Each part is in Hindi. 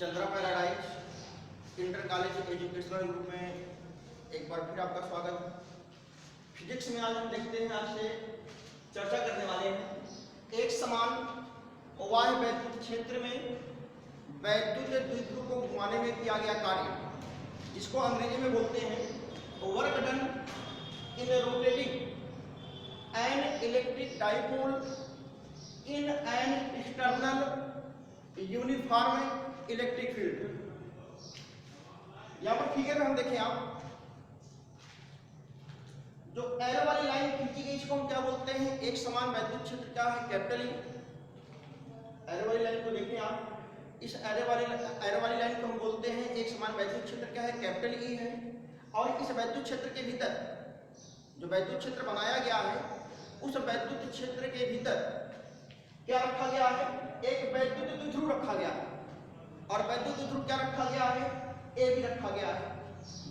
Chandra paradise inter college educational group में एक बार फिर आपका स्वागत। फिजिक्स में आज हम देखते हैं, आज से चर्चा करने वाले हैं एक समान बाह्य वैद्युत क्षेत्र में वैद्युत द्विध्रुव को घुमाने में किया गया कार्य, जिसको अंग्रेजी में बोलते हैं work done in rotating an electric dipole in an external uniform electric field. यहां पर फिगर में हम देखें, आप जो एरो वाली लाइन खींची गई इसको हम क्या बोलते हैं, एक समान वैद्युत क्षेत्र क्या है, कैपिटल ई। एरो वाली लाइन को देखें आप, इस एरो वाली लाइन को हम बोलते हैं एक समान वैद्युत क्षेत्र क्या है, कैपिटल ई है। और इस वैद्युत क्षेत्र के भीतर जो वैद्युत क्षेत्र बनाया गया है, उस वैद्युत क्षेत्र के भीतर क्या रखा गया है, एक वैद्युत द्विध्रुव रखा गया है। और वैद्युत द्विध्रुव क्या रखा गया है, ए भी रखा गया है।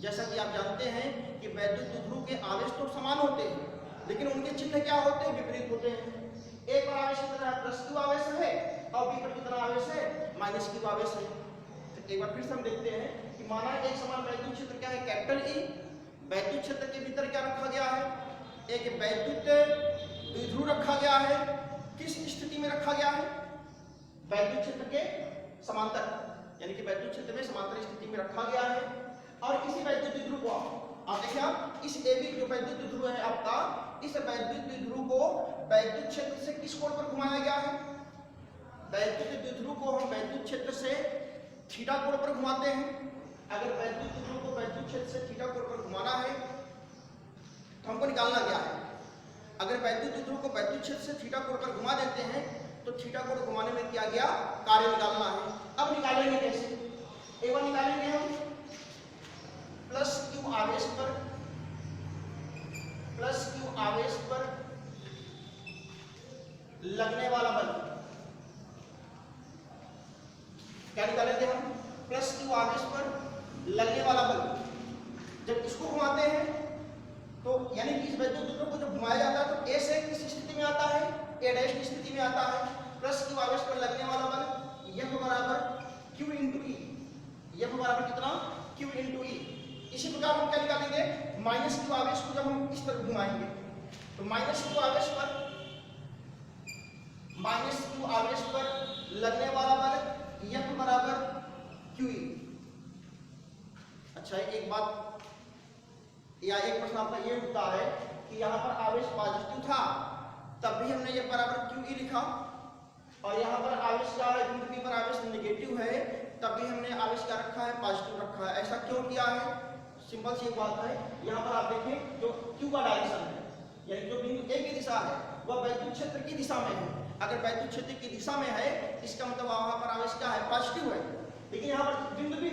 जैसा कि आप जानते हैं कि वैद्युत द्विध्रुव के आवेश तो समान होते हैं, लेकिन उनके चिन्ह क्या होते हैं, विपरीत होते हैं। ए पर आवेश कितना है, प्लस क्यू आवेश है, और बी पर कितना आवेश है, माइनस क्यू आवेश है। तो एक बार फिर से हम देखते हैं कि माना एक समान वैद्युत क्षेत्र क्या है, कैपिटल ई। वैद्युत क्षेत्र के भीतर क्या रखा गया है, एक वैद्युत द्विध्रुव रखा गया है। किस स्थिति में रखा गया है, वैद्युत क्षेत्र के समांतर, यानी कि वैद्युत क्षेत्र में समांतर स्थिति में रखा गया है। और इसी वैद्युत द्विध्रुव को आप देखिए, आप इस AB जो वैद्युत द्विध्रुव है आपका, इस वैद्युत द्विध्रुव को वैद्युत क्षेत्र से किस कोण पर घुमाया गया है, वैद्युत द्विध्रुव को हम वैद्युत क्षेत्र से थीटा कोण पर घुमाते हैं। अगर वैद्युत द्विध्रुव को वैद्युत क्षेत्र से थीटा कोण पर घुमाना है तो हमको निकालना क्या है, अगर वैद्युत द्विध्रुव को वैद्युत क्षेत्र से थीटा कोण पर घुमा देते हैं तो थीटा कोण घुमाने में किया गया कार्य निकालना है। अब निकालेंगे कैसे, एक बार निकालेंगे हम प्लस क्यू आवेश पर लगने वाला बल। क्या निकालेंगे हम, प्लस क्यू आवेश पर लगने वाला बल। जब इसको घुमाते हैं तो यानी कि इस वैद्युत द्विध्रुव को जब घुमाया जाता है तो ए से किस स्थिति में आता है, ए डैश की स्थिति में आता है। प्लस क्यू आवेश पर लगने वाला बल F बराबर Q इंटू ई। F बराबर कितना, Q इंटू ई। इसी प्रकार हम क्या निकालेंगे, माइनस क्यू आवेश को जब हम इस तरफ घुमाएंगे तो माइनस क्यू आवेश पर लगने वाला बल F बराबर Q ई। अच्छा, एक बात या एक प्रश्न आपका ये उठता है कि यहाँ पर आवेश पॉजिटिव था तब भी हमने ये बराबर क्यू ई लिखा, और यहाँ पर आवेश क्या है, बिंदु P पर आवेश नेगेटिव है तब भी हमने आवेश क्या रखा है, पॉजिटिव रखा है। ऐसा क्यों किया है, सिंपल सी एक बात है। यहाँ पर आप देखें जो क्यू का डायरेक्शन है, यानी जो बिंदु ए की दिशा है वह वैद्युत क्षेत्र की दिशा में है। अगर वैद्युत क्षेत्र की दिशा में है इसका मतलब वहाँ पर आवेश क्या है, पॉजिटिव है। लेकिन यहाँ पर बिंदु P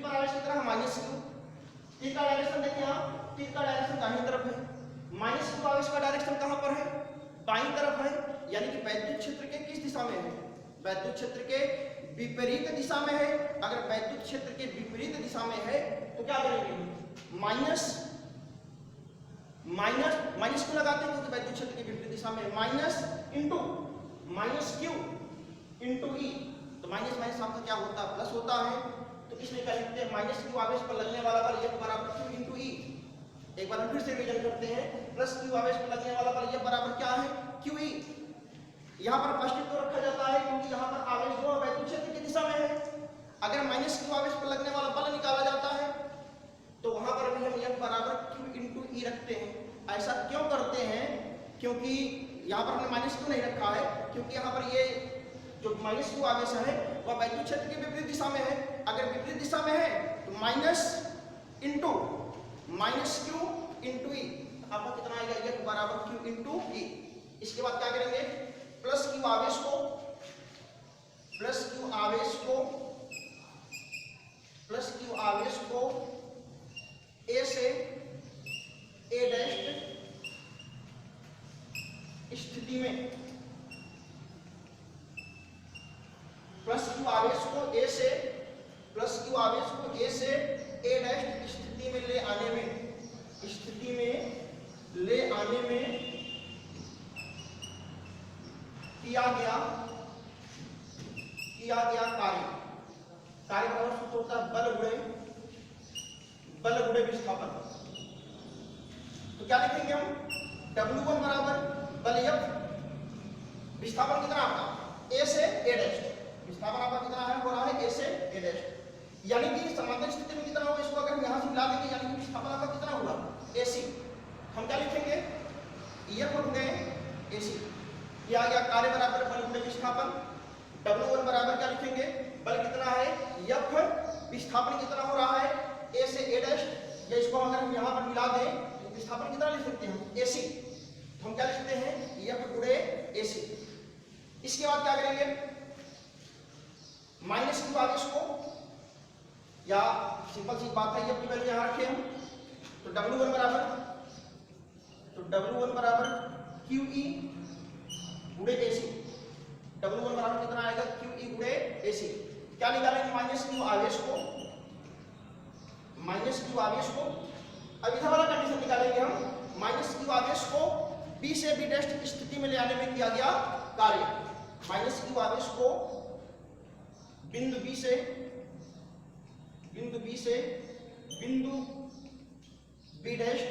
पर आवेश कितना है, माइनस क्यू। तीर का डायरेक्शन देखिए आप, तीर का डायरेक्शन दाहिनी तरफ है, माइनस क्यू आवेश का डायरेक्शन कहां पर है, बाईं तरफ है। यानी कि वैद्युत क्षेत्र के किस दिशा में है, वैद्युत क्षेत्र के विपरीत दिशा में है। अगर वैद्युत क्षेत्र के विपरीत दिशा में है तो क्या करेंगे, माइनस क्यों लगाते हैं, क्योंकि वैद्युत क्षेत्र के विपरीत दिशा में minus into minus Q into E. तो माइनस माइनस आपका क्या होता है, प्लस होता है। तो इसमें क्या लिखते हैं, माइनस क्यू आवेश पर लगने वाला बल F बराबर Q इंटू ई। एक बार हम फिर से रिवीजन करते हैं, प्लस क्यू आवेश पर लगने वाला बल F बराबर क्या है, Q ई। यहाँ पर पॉजिटिव क्यों रखा जाता है, क्योंकि यहाँ पर आवेश जो है वैद्युत क्षेत्र की दिशा में है। अगर माइनस क्यू आवेश पर लगने वाला बल निकाला जाता है तो वहां पर भी हम F बराबर Q इंटू ई रखते हैं। ऐसा क्यों करते हैं, क्योंकि यहाँ पर हमने माइनस क्यू नहीं रखा है, क्योंकि यहाँ पर ये जो माइनस क्यू आवेश है वह वैद्युत क्षेत्र के विपरीत दिशा में है। अगर विपरीत दिशा में है तो minus into minus Q into E, आपका कितना आएगा, F बराबर Q इंटू ई। इसके बाद क्या करेंगे, प्लस क्यू आवेश को ए से ए डैश स्थिति में, प्लस क्यू आवेश को ए से ए डैश स्थिति में ले आने में किया गया कार्य। कार्य बराबर सूत्र होता है बल गुणे विस्थापन। तो क्या लिखेंगे हम, W1 बराबर बल F, विस्थापन कितना आपका A से A डैश, विस्थापन आपका कितना है, हो रहा है A से A डैश, यानी कि समांतर स्थिति में कितना होगा, इसको अगर हम यहां से मिला देंगे यानी कि विस्थापन आपका कितना होगा AC। हम क्या लिखेंगे, F गुणे AC, ये आ गया कार्य बराबर बल गुणे विस्थापन। W1 बराबर क्या लिखेंगे, बल कितना है F, विस्थापन कितना हो रहा है A से A डैश, या इसको अगर हम यहां पर मिला दें तो विस्थापन कितना लिख सकते हैं AC, तो हम क्या लिखते हैं F गुणे AC। इसके बाद क्या करेंगे, माइनस क्यू आगे इसको, या सिंपल सी बात है F की वैल्यू यहां रखें हम, तो W1 बराबर QE गुणे AC, W1 बराबर कितना आएगा QE गुणे AC। क्या निकालेंगे, माइनस क्यू आवेश को, अब इधर वाला कंडीशन निकालेंगे हम, माइनस क्यू आवेश को B से B डैश की स्थिति में ले आने में किया गया कार्य, माइनस क्यू आवेश को बिंदु B से बिंदु B डैश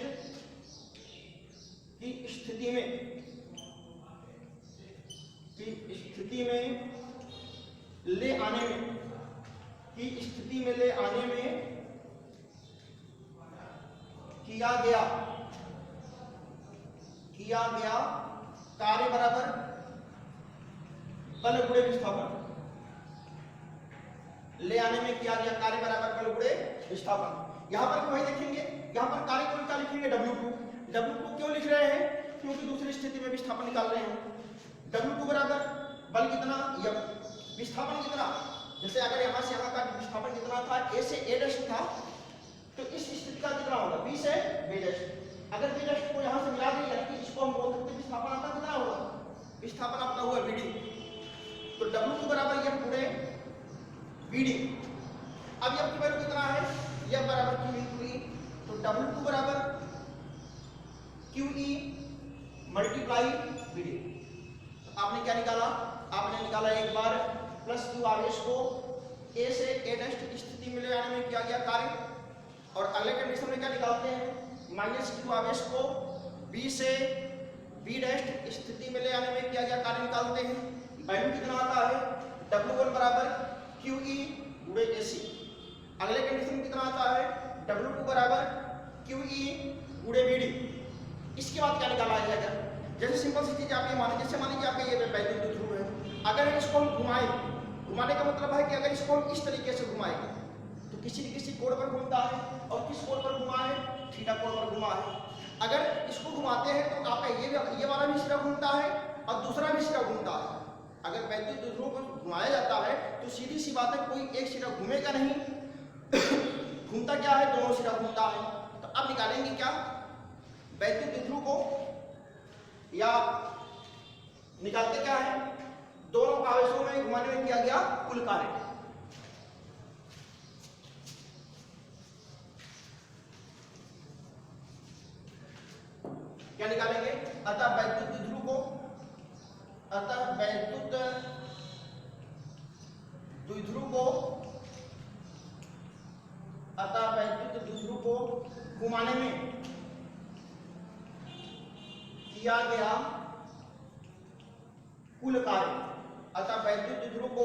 की स्थिति में ले आने में किया गया कार्य बराबर बल गुणे विस्थापन, ले आने में किया गया कार्य बराबर बल गुणे विस्थापन। यहां पर वही देखेंगे, यहां पर कार्य को क्या लिखेंगे W2 क्यों लिख रहे हैं, क्योंकि दूसरी स्थिति में विस्थापन निकाल रहे हैं। W2 बराबर बल कितना F, विस्थापन कितना, जैसे अगर यहां से यहां का विस्थापन कितना था A से A डैश था, तो इस स्थिति का कितना होगा B से B डैश, अगर B डैश को यहां से मिला दें यानी कि इसको हम बोल सकते हैं विस्थापन आपका कितना होगा, विस्थापन आपका हुआ BD, तो W2 बराबर F गुणे BD। अब F की वैल्यू कितना है, F बराबर Q into E, तो W2 बराबर QE मल्टीप्लाई BD। तो आपने क्या निकाला, आपने निकाला एक बार प्लस Q आवेश को A से A डैश की स्थिति में ले आने में किया गया कार्य, और अगले कंडीशन में क्या निकालते हैं, माइनस Q आवेश को B से B डैश की स्थिति में ले आने में किया गया कार्य निकालते हैं। वैल्यू कितना आता है, W1 बराबर QE गुणे AC। अगले कंडीशन कितना आता है, W2 बराबर QE गुणे BD। इसके बाद क्या निकाला जाएगा, जैसे सिंपल सी चीज आप ये माने, जैसे मानिए कि आपका ये वैल्यू द्विध्रुव है, अगर इसको हम घुमाने का मतलब है कि अगर इसको हम इस तरीके से घुमाएंगे तो किसी न किसी कोण पर घूमता है, और किस कोण पर घुमा है, थीटा कोण पर घुमा है। अगर इसको घुमाते हैं तो आपका ये वाला भी सिरा घूमता है और दूसरा भी सिरा घूमता है। अगर वैद्युत द्विध्रुव को घुमाया जाता है तो सीधी सी बात है, कोई एक सिरा घूमेगा नहीं, घूमता क्या है, दोनों सिरा घूमता है। तो अब निकालेंगे क्या, वैद्युत द्विध्रुव को, या निकालते क्या है, दोनों आवेशों में घुमाने में किया गया कुल कार्य। क्या निकालेंगे, अतः वैद्युत द्विध्रुव को घुमाने में किया गया कुल कार्य, अतः वैद्युत द्विध्रुव को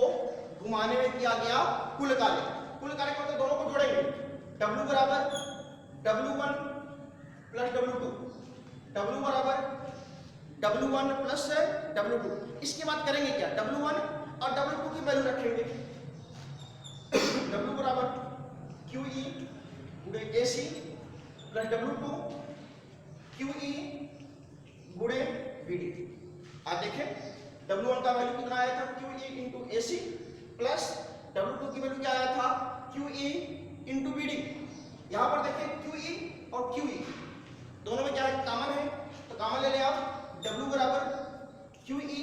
घुमाने में किया गया कुल कार्य। कुल कार्य को तो दोनों को जोड़ेंगे, W बराबर W1 प्लस W2, W बराबर W1 प्लस W2। इसके बाद करेंगे क्या, W1 और W2 की वैल्यू रखेंगे, W बराबर QE गुणे AC प्लस W2 QE गुणे BD। आप देखें W1 का वैल्यू कितना आया था, QE into AC, plus W2 की वैल्यू क्या आया था, QE इंटू BD। यहां पर देखें QE और QE दोनों में क्या है, कॉमन है, तो कॉमन ले लें आप, W बराबर QE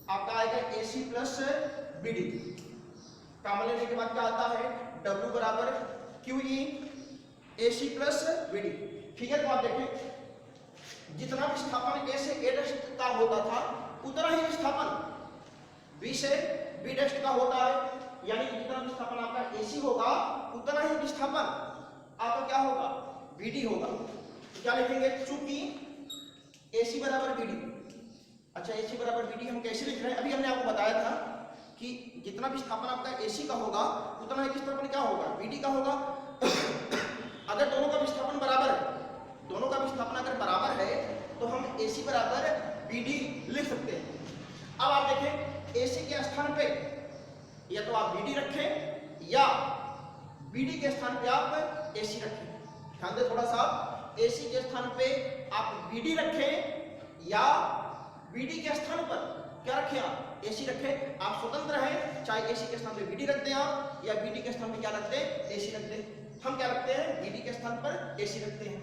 आपका आएगा AC प्लस BD। कॉमन लेने के बाद क्या आता है, W बराबर QE AC प्लस BD। ठीक है, तो आप देखें जितना विस्थापन A से A डैश का होता था उतना ही विस्थापन B से B डैश का होता है। यानी कि जितना विस्थापन आपका AC होगा उतना ही विस्थापन आपका क्या होगा, BD होगा। तो क्या लिखेंगे, चूंकि AC बराबर BD। अच्छा, AC बराबर BD हम कैसे लिख रहे हैं, अभी हमने आपको बताया था कि जितना विस्थापन आपका AC का होगा उतना ही विस्थापन क्या होगा, BD का होगा। अगर दोनों का विस्थापन बराबर है, दोनों का विस्थापन अगर बराबर है तो हम AC बराबर BD लिख सकते हैं। अब आप देखें AC के स्थान पे या तो आप BD रखें या BD के स्थान पे आप AC रखें। ध्यान दें थोड़ा सा, AC के स्थान पे आप BD रखें या BD के स्थान पर क्या रखें, आप AC रखें। आप स्वतंत्र हैं, चाहे AC के स्थान पे BD रख दें आप या BD के स्थान पे क्या रख दें, AC रख दें। हम क्या रखते हैं, BD के स्थान पर AC रखते हैं।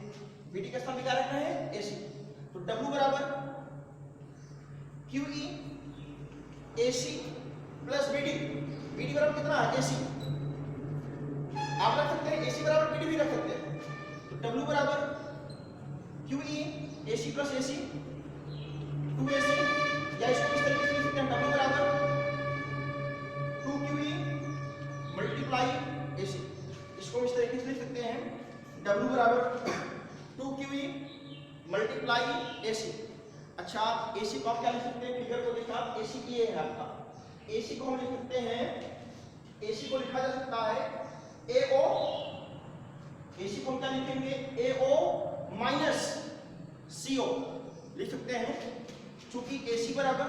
BD के स्थान पे क्या रख रहे हैं, AC। तो W बराबर QE AC plus BD। BD बराबर कितना है, AC। आप रख सकते हैं AC बराबर BD भी रख सकते हैं। तो W बराबर QE AC plus AC 2AC, या इसको इस तरीके से लिख सकते हैं, W बराबर 2QE मल्टीप्लाई AC। इसको इस तरीके से लिख सकते हैं, W बराबर 2QE मल्टीप्लाई AC। अच्छा, AC को आप क्या लिख सकते हैं, फिगर को देखा, AC ये है आपका। AC को हम लिख सकते हैं, AC को लिखा जा सकता है AO। AC को हम क्या लिखेंगे, AO माइनस CO लिख सकते हैं, चूंकि AC बराबर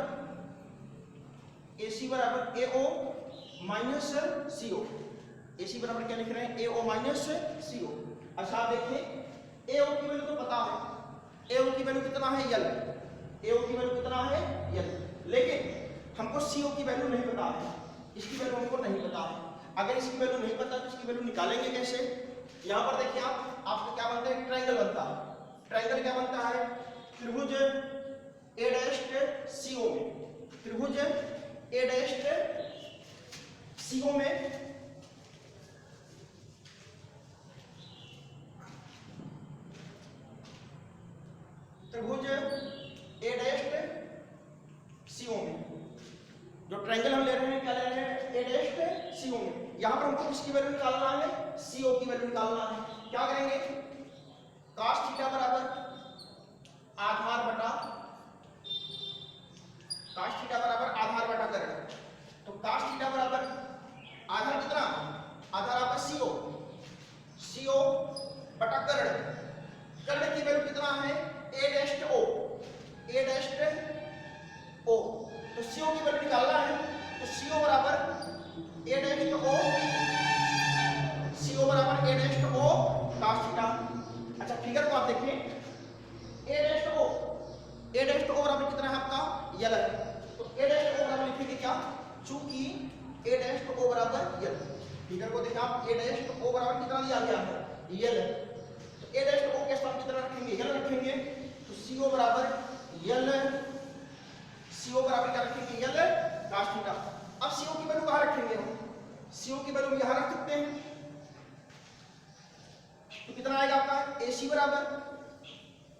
AO माइनस CO। AC बराबर क्या लिख रहे हैं, AO माइनस CO। अच्छा, आप देखें AO की वैल्यू तो पता है, AO की वैल्यू कितना है, L। AO की वैल्यू कितना है, L, लेकिन हमको CO की वैल्यू नहीं पता है, इसकी वैल्यू हमको नहीं पता है। अगर इसकी वैल्यू नहीं पता तो इसकी वैल्यू निकालेंगे कैसे। यहाँ पर देखिए आपको क्या बनता है, ट्रायंगल बनता है। ट्रायंगल क्या बनता है, त्रिभुज A डैश CO में, त्रिभुज A डैश CO में त्रिभुज A डैश CO में जो ट्रायंगल हम ले रहे हैं, क्या ले रहे हैं, A डैश CO में। यहां पर हमको किसकी वैल्यू निकालना है, CO की वैल्यू निकालना है। क्या करेंगे, cos थीटा बराबर आधार बटा, cos थीटा बराबर आधार बटा कर्ण। तो cos थीटा बराबर आधार कितना, आधार आपका CO बटा कर्ण। कर्ण की वैल्यू कितना है, A dash O, A dash O। तो CO की वैल्यू निकालना है, तो CO बराबर A डैश O, CO बराबर A dash O cos theta. अच्छा, फिगर को आप देखें, A डैश O बराबर कितना है आपका, L है। तो A डैश O बराबर लिखेंगे क्या, चूंकि A डैश O बराबर L। फिगर को देखें आप, A डैश O बराबर कितना दिया गया है, L है। तो A डैश O के स्थान कितना रखेंगे, L रखेंगे। तो CO बराबर L, CO बराबर क्या रखेंगे, L cos थीटा। अब CO की वैल्यू कहां रखेंगे हम, CO की वैल्यू यहां रख सकते हैं। तो कितना आएगा आपका, AC बराबर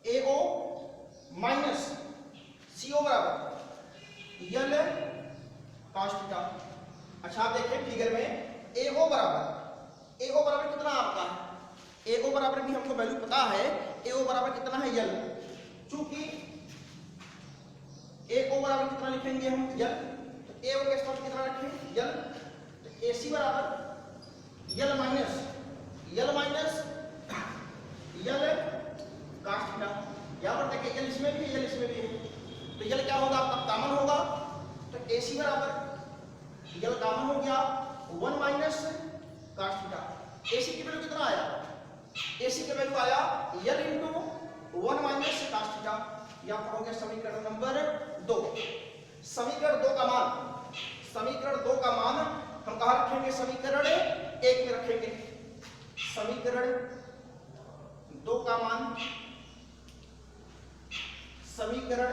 AO माइनस CO बराबर L cos थीटा। अच्छा, आप देखें फिगर में AO बराबर कितना आपका है, AO बराबर भी हमको वैल्यू पता है, AO बराबर कितना है, L। चूंकि AO बराबर कितना लिखेंगे हम, L। तो AO के स्थान कितना रखें, L। तो AC बराबर L minus L cos theta. यहाँ पर देखिए L इसमें भी है, L इसमें भी है, तो L क्या होगा आपका, कॉमन होगा। तो AC बराबर L कॉमन हो गया, 1 माइनस cos थीटा। AC की वैल्यू कितना आया, AC की वैल्यू आया L into 1 minus cos theta. यह आपका हो गया समीकरण नंबर 2। समीकरण 2 का मान हम कहाँ रखेंगे, समीकरण 1 में रखेंगे। समीकरण 2 का मान समीकरण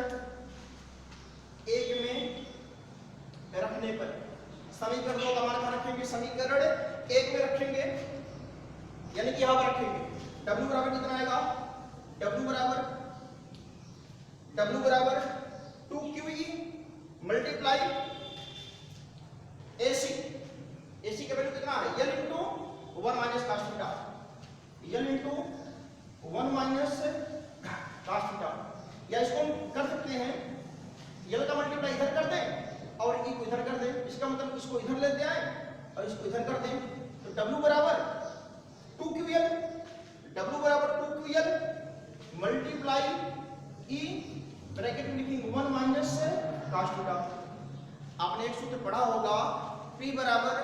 1 में रखने पर, समीकरण 2 का मान कहाँ रखेंगे, समीकरण 1 में रखेंगे, यानी कि यहां पर रखेंगे। W बराबर कितना आएगा, W बराबर 2QE मल्टीप्लाई AC। AC का वैल्यू कितना है L into 1 minus cos theta, L into 1 minus cos theta. या इसको हम कर सकते हैं L का मल्टीप्लाई इधर कर दें और E को इधर कर दें, इसका मतलब इसको इधर लेते आए और इसको इधर कर दें, तो W बराबर 2QL, W बराबर 2QL मल्टीप्लाई E ब्रैकेट में लिखेंगे 1 माइनस cos थीटा। आपने एक सूत्र पढ़ा होगा P बराबर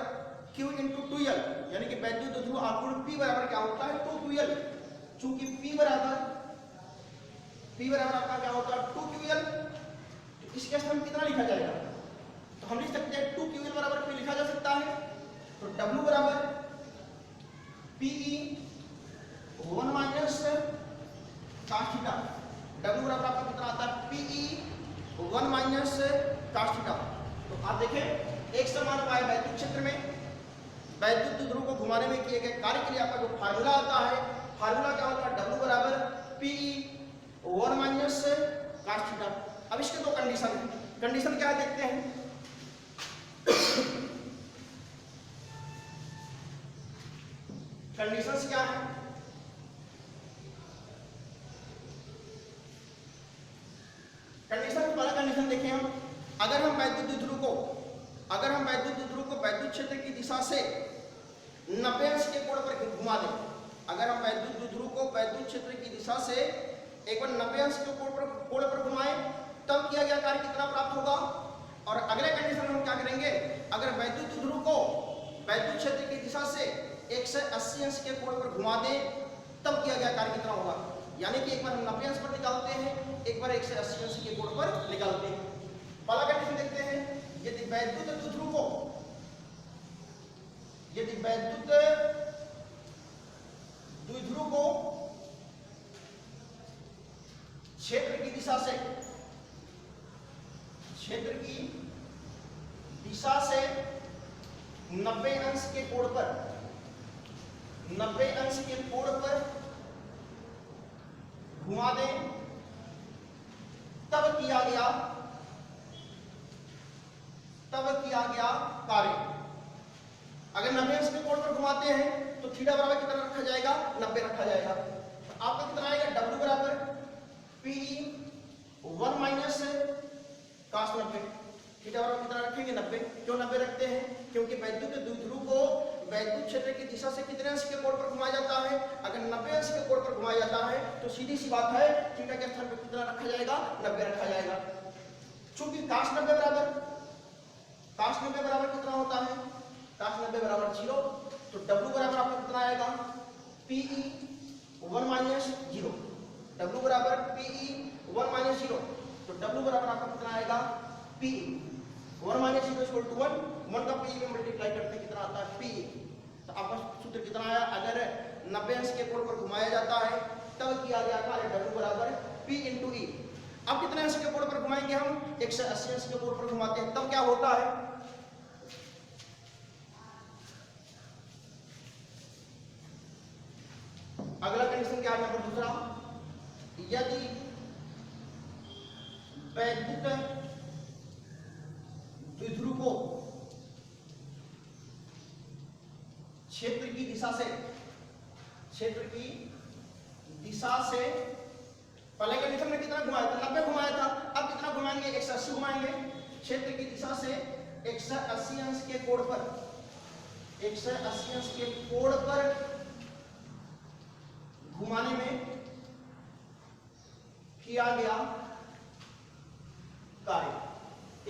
Q इंटू 2L, यानी कि वैद्युत ध्रुव आघूर्ण P बराबर क्या होता है 2QL। चूंकि P बराबर आपका क्या होता है 2QL, तो इसके स्थान कितना लिखा जाएगा, तो हम लिख सकते हैं 2QL बराबर P लिखा जा सकता है, तो W बराबर PE 1 minus cos theta. W बराबर आपका कितना आता है PE 1 माइनस cos थीटा। तो आप देखें एक समान उपाय वैद्युत क्षेत्र में वैद्युत ध्रुव को घुमाने में किए गए कार्य के लिए आपका जो फार्मूला आता है, फार्मूला क्या होता है W बराबर PE 1 माइनस cos थीटा। अब इसके दो कंडीशन है, कंडीशन क्या है देखते हैं। कंडीशंस क्या है, कंडीशन पहला कंडीशन देखें हम, अगर हम वैद्युत ध्रुव को वैद्युत क्षेत्र की दिशा से 90 अंश के कोण पर घुमा दें, अगर हम वैद्युत ध्रुव को वैद्युत क्षेत्र की दिशा से एक बार 90 अंश के कोण पर घुमाएं, तब किया गया कार्य कितना प्राप्त होगा। और अगले कंडीशन में हम क्या करेंगे, अगर वैद्युत ध्रुव को वैद्युत क्षेत्र की दिशा से 180 अंश के कोण पर घुमा दें, तब किया गया कार्य कितना होगा। यानी कि एक बार हम 90 अंश पर निकालते हैं, एक बार 180 अंश के कोण पर निकालते हैं। पहला कंडीशन देखते हैं, यदि वैद्युत द्विध्रुव को क्षेत्र की दिशा से 90 अंश के कोण पर घुमा दें, तब किया गया कार्य। अगर 90 अंश के कोण पर घुमाते हैं तो थीटा बराबर कितना रखा जाएगा 90 रखा जाएगा। तो आपका कितना आएगा W बराबर PE 1 माइनस cos 90। थीटा बराबर कितना रखेंगे 90। क्यों 90 रखते हैं, क्योंकि वैद्युत द्विध्रुव को वैद्युत क्षेत्र की दिशा से कितने अंश के कोण पर घुमाया जाता है, अगर 90 अंश के कोण पर घुमाया जाता है तो सीधी सी बात है थीटा के स्थान पर कितना रखा जाएगा 90 रखा जाएगा। चूंकि cos 90 बराबर कितना होता है, cos 90 बराबर 0, तो W बराबर आपका कितना आएगा PE 1 माइनस 0। W बराबर PE 1 माइनस 0, तो W बराबर आपका कितना आएगा PE 1 माइनस 0 इक्वल टू 1 का PE में मल्टीप्लाई करते कितना आता है PE। तो आपका सूत्र कितना आया, अगर 90 अंश के कोण पर घुमाया जाता है तब किया गया कार्य W बराबर P इंटू E। अब कितने अंश के कोण पर घुमाएंगे हम, 180 अंश के कोण पर घुमाते हैं, तब क्या होता है, अगला कंडीशन क्या है नंबर दूसरा, यदि वैद्युत द्विध्रुव को क्षेत्र की दिशा से पहले कंडीशन में कितना घुमाया था 90 घुमाया था, अब कितना घुमाएंगे 180 घुमाएंगे। क्षेत्र की दिशा से 180 अंश के कोण पर घुमाने में किया गया कार्य।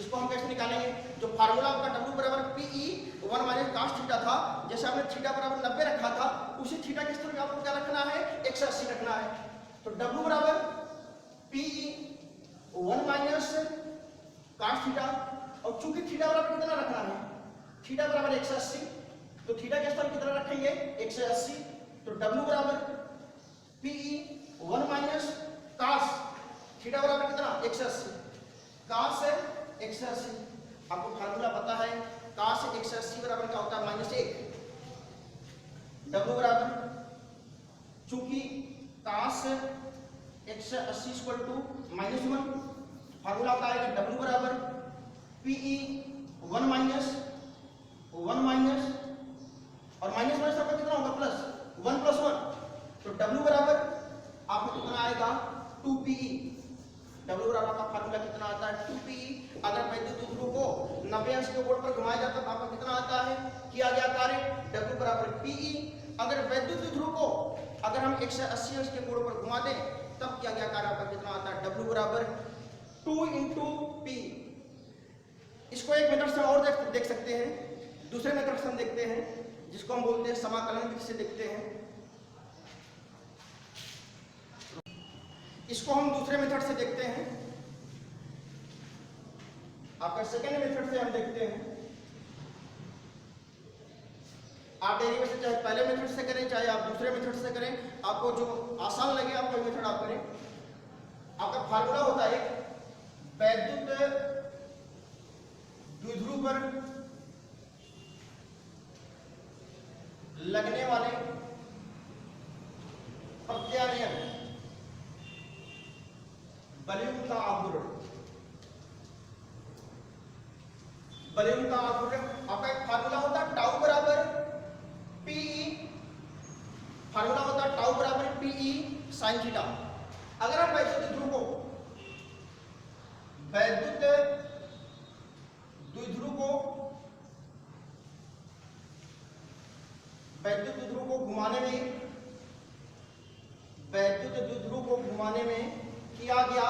इसको हम कैसे निकालेंगे, जो फार्मूला आपका W बराबर PE 1 माइनस cos थीटा था, जैसे हमने थीटा बराबर 90 रखा था, उसी थीटा के स्थान में आपको क्या रखना है 180 रखना है। तो W बराबर PE 1 माइनस cos थीटा, और चूंकि थीटा बराबर कितना रखना है, थीटा बराबर 180, तो थीटा के स्थान कितना रखेंगे 180, तो W बराबर PE 1 माइनस cos थीटा बराबर कितना 180, cos 180 आपको फार्मूला पता है, cos 180 बराबर क्या होता है -1। W बराबर चूंकि cos 180 इक्वल टू -1, फार्मूला आपका आएगा W बराबर PE 1 माइनस कोण पर घुमाया जाता है तो आपका कितना आता है, किया गया कार्य W बराबर PE। अगर वैद्युत ध्रुव को अगर हम 180 अंश के कोण पर घुमा दें तब किया गया कार्य आपका कितना आता है, W बराबर 2 × P। इसको एक मेथड से और देख सकते हैं, दूसरे मेथड से हम देखते हैं जिसको हम बोलते हैं समाकलन विधि से देखते हैं। इसको हम दूसरे मेथड से देखते हैं, आपका सेकेंड मेथड से हम देखते हैं। आप डेरिवेशन चाहे पहले मेथड से करें चाहे आप दूसरे मेथड से करें, आपको जो आसान लगे आप कोई मेथड आप करें। आपका फार्मूला होता है वैद्युत द्विध्रुव पर लगने वाले प्रत्यानयन बलून का आघूर्ण। बलून का आघूर्ण आपका एक फार्मूला होता है टाउ बराबर PE, फार्मूला होता है टाउ बराबर PE sin थीटा। अगर हम वैद्युत ध्रुव को वैद्युत द्विध्रुव को घुमाने में किया गया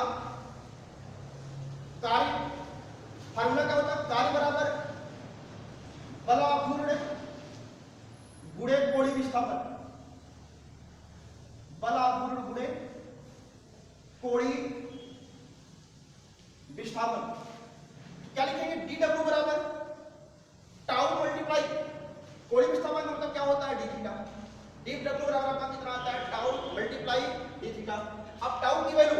कार्य, फार्मूला क्या होता है, कार्य बराबर बलाघूर्ण गुणे कोणीय विस्थापन। बलाघूर्ण गुणे कोणीय विस्थापन। क्या लिखेंगे, DW बराबर टाउ मल्टीप्लाई कोणीय विस्थापन का मतलब क्या होता है, d थीटा। DW बराबर आपका कितना आता है, टाउ मल्टीप्लाई d थीटा। अब टाउ की वैल्यू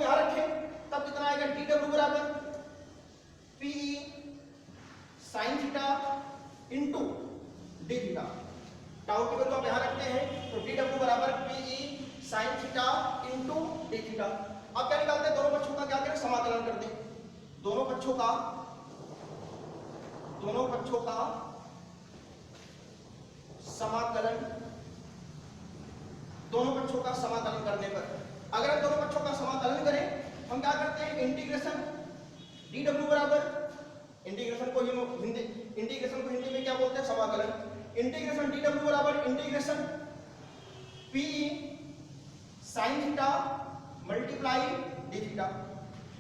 यहां रखें तब कितना आएगा, DW बराबर PE sin theta into d theta. Tau की वैल्यू आप यहां रखते हैं तो DW बराबर PE sin theta into d theta. अब क्या निकालते हैं, दोनों पक्षों का क्या करें, समाकलन कर दें। दोनों पक्षों का समाकलन करने पर, अगर हम दोनों पक्षों का समाकलन करें हम क्या करते हैं, इंटीग्रेशन DW बराबर इंटीग्रेशन को हिंदी में क्या बोलते हैं, समाकलन। इंटीग्रेशन DW बराबर integration PE sin theta multiply d theta.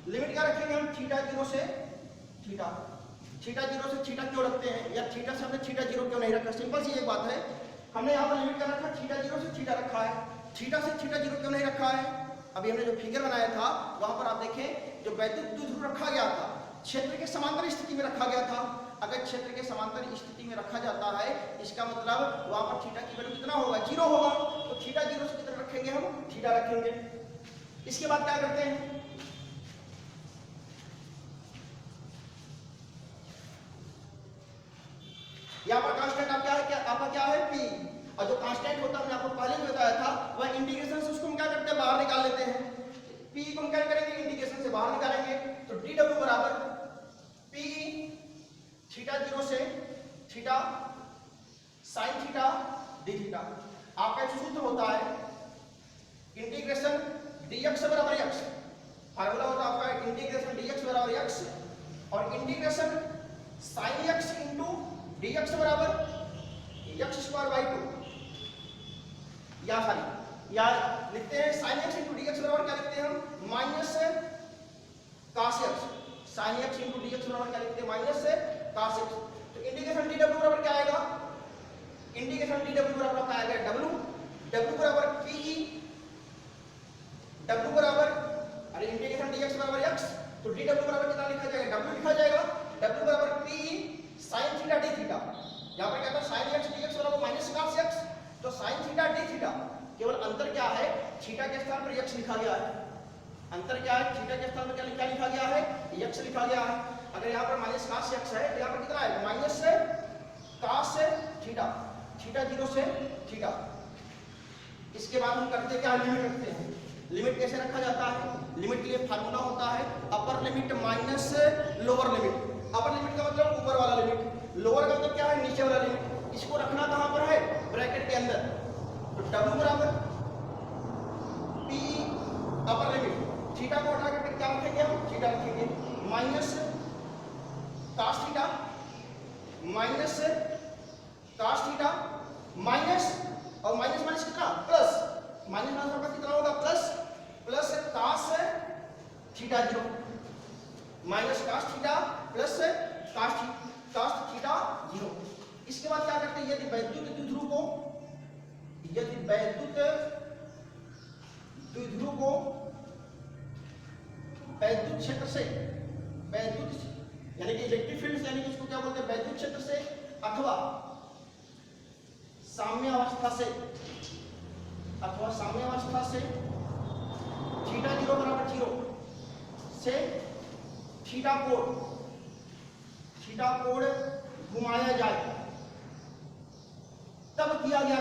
Limit क्या रखेंगे हम, थीटा 0 से थीटा। थीटा 0 से थीटा क्यों रखते हैं, या थीटा से हमने थीटा 0 क्यों नहीं रखा, सिंपल सी एक बात है, हमने यहाँ पर लिमिट क्या रखा, थीटा 0 से थीटा रखा है। थीटा से थीटा 0 क्यों नहीं रखा है, अभी हमने जो फिगर बनाया था वहां पर आप देखें जो वैद्युत द्विध्रुव रखा गया था क्षेत्र के समांतर स्थिति में रखा गया था। अगर क्षेत्र के समांतर स्थिति में रखा जाता है इसका मतलब वहां पर थीटा की वैल्यू कितना होगा, 0 होगा। तो थीटा 0 से कितना रखेंगे, हम थीटा रखेंगे। इसके बाद क्या करते हैं, यहाँ पर कांस्टेंट आप आपका क्या है P, और जो कांस्टेंट होता है हमने आपको पहले भी बताया था वह इंटीग्रेशन से उसको हम क्या करते हैं, बाहर निकाल लेते हैं। P को हम क्या करेंगे, इंटीग्रेशन से बाहर निकालेंगे तो DW बराबर PE थीटा 0 से theta sin theta d theta. आपका एक सूत्र होता है इंटीग्रेशन dx बराबर x, फार्मूला होता है आपका इंटीग्रेशन dx बराबर x और integration sin x into dx बराबर x²/2। या लिखते हैं sin x इंटू dx बराबर क्या लिखते हैं हम, minus cos x। sin x into dx बराबर क्या लिखते हैं, माइनस cos x। तो इंटीग्रेशन dw बराबर क्या आएगा, इंटीग्रेशन dw बराबर आपका आएगा w बराबर PE, w बराबर अरे इंटीग्रेशन dx बराबर x तो dw बराबर कितना लिखा जाएगा, w लिखा जाएगा, w बराबर PE sin theta d theta. यहाँ पर क्या था, sin x dx बराबर माइनस cos x, तो sin थीटा d थीटा। केवल अंतर क्या है, थीटा के स्थान पर x लिखा गया है। अंतर क्या है, थीटा के स्थान पर क्या लिखा गया है, x लिखा गया है। अगर यहाँ पर माइनस cos x है तो यहाँ पर कितना आएगा, माइनस cos थीटा, थीटा 0 से थीटा। इसके बाद हम करते क्या, लिमिट रखते हैं। लिमिट कैसे रखा जाता है, लिमिट के लिए फार्मूला होता है upper limit minus lower limit. Upper limit का मतलब ऊपर वाला लिमिट, लोअर का मतलब क्या है, नीचे वाला लिमिट। इसको रखना कहां पर है, ब्रैकेट के अंदर। तो W बराबर PE अपर लिमिट, थीटा को हटा के क्या रखेंगे हम, थीटा रखेंगे, minus cos minus cos theta minus और माइनस माइनस कितना प्लस, माइनस माइनस आपका कितना होगा plus, plus cos theta 0 minus cos theta plus cos theta 0। इसके बाद क्या करते हैं, यदि वैद्युत द्विध्रुव को वैद्युत क्षेत्र से यानी कि इलेक्ट्रिक फील्ड यानी कि इसको क्या बोलते हैं वैद्युत क्षेत्र से अथवा साम्यावस्था से थीटा 0 बराबर 0 से थीटा कोण घुमाया जाए तब किया गया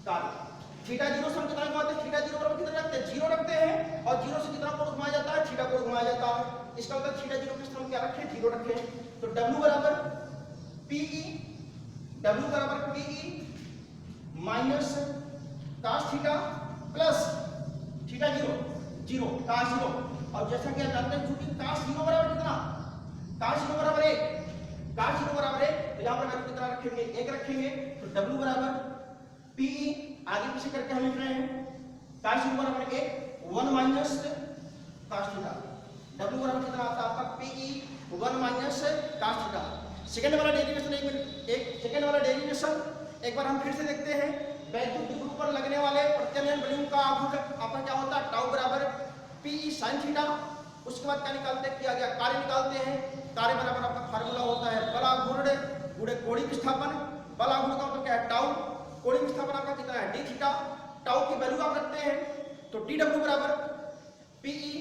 कार्य थीटा 0 से हम कितना घुमाते हैं, थीटा 0 बराबर कितना रखते हैं 0 रखते हैं और 0 से कितना कोण घुमाया जाता है, थीटा कोण घुमाया जाता है। इसका मतलब थीटा 0 के स्थान क्या रखें 0 रखें, तो W बराबर PE minus cos theta plus theta 0 cos 0। और जैसा कि आप जानते हैं क्योंकि कास 0 बराबर कितना, कास 0 बराबर 1, तो यहाँ पर वैल्यू कितना रखेंगे 1 रखेंगे, तो W बराबर PE आगे पीछे करके हम लिख रहे हैं कास 0 बराबर 1 माइनस कास थीटा, W बराबर कितना आता है आपका PE 1 minus cos theta. Second वाला डेरिवेशन एक बार हम फिर से देखते हैं। वैद्युत द्विध्रुव पर लगने वाले प्रत्यानयन बलों का आघूर्ण आपका क्या होता है टाउ बराबर PE sin थीटा। उसके बाद क्या निकालते हैं, किया गया कार्य निकालते हैं। कार्य बराबर आपका फार्मूला होता है बल आघूर्ण गुणे कोणीय विस्थापन। बल आघूर्ण का मतलब क्या है टाउ, कोणीय विस्थापन आपका कितना है d थीटा। टाउ की वैल्यू आप रखते हैं तो dw बराबर PE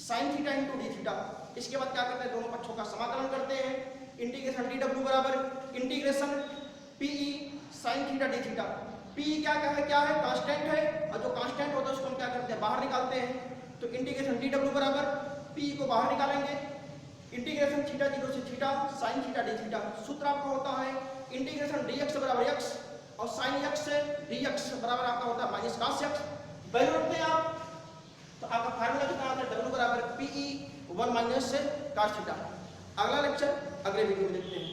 sin theta into d theta. इसके बाद क्या करते हैं दोनों पक्षों का समाकलन करते हैं। इंटीग्रेशन dw बराबर integration PE sin theta d theta. PE क्या है कांस्टेंट है और जो कांस्टेंट होता है उसको हम क्या करते हैं बाहर निकालते हैं। तो इंटीग्रेशन dw बराबर PE को बाहर निकालेंगे, इंटीग्रेशन थीटा 0 से theta sin theta d theta. सूत्र आपका होता है इंटीग्रेशन dx बराबर x और sin x से dx बराबर आपका होता है माइनस cos x। वैल्यू रखते हैं आप तो आपका फार्मूला कितना आता है w बराबर PE 1 माइनस cos थीटा। अगला लेक्चर अगले वीडियो में देखते हैं।